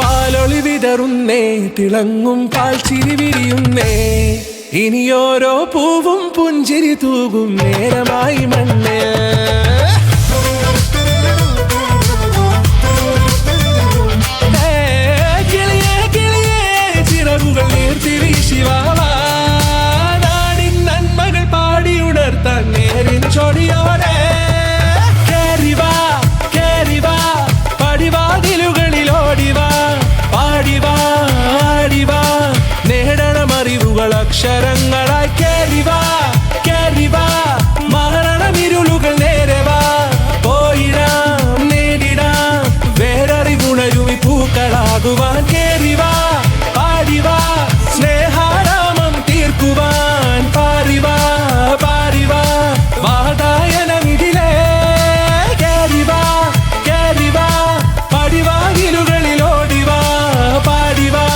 പാലൊളി വിതറുന്നേ, തിളങ്ങും പാൽ ചിരി വിരിയുന്നേ, ഇനിയോരോ പൂവും പുഞ്ചിരി തൂകും നേരമായി മണ്ണ്. കിളിയേ കിളിയേ ചിറകുകൾ നീർത്തി വീശിവാവാ, നാടിൻ നന്മകൾ പാടിയുണർത്താൻ നേരിൻ ചൊടിയോടെ. കേറിവാ കേറിവാ പടിവാതിലുകളിലോടിവാ, പാടിവാ ആടിവാ നേടണമറിവുകൾ അക്ഷരങ്ങളായി. കേറിവാ കേറിവാ മരണമിരുളുകൾ നേരവാ, പോയിടാം നേടിടാം വേററിവുണരുമി പൂക്കളാകുവാൻ. കേറിവാ പാടിവാ സ്നേഹാരാമം തീർക്കുവാൻ, പാറിവാ പാറിവാ വാതായനമിതിലേ. കേറിവാ കേറിവാ പടിവാതിലുകളിലോടിവാ, പാടിവാ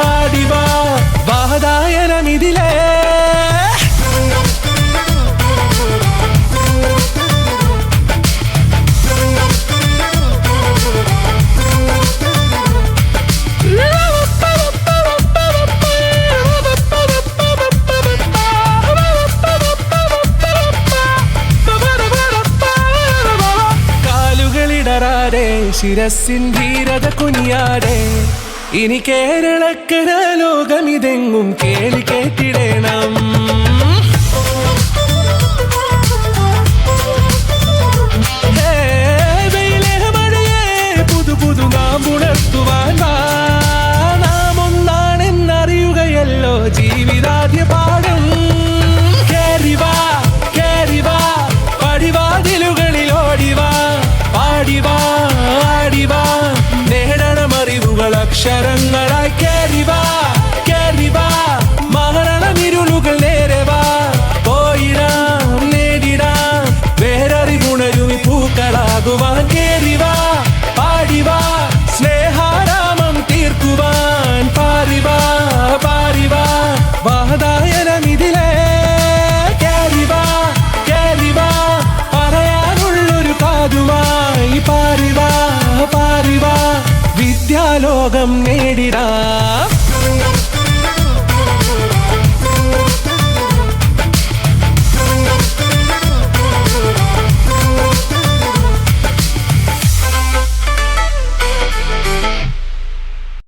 ആടിവാ വാതായനമിതിലേ. കാലുകളിടറാതെ ശിരസിൻ ധീരത കുനിയാടെ, ഇനി കേരളക്കര ലോകമിതെങ്ങും കേളി കേട്ടിടേണം.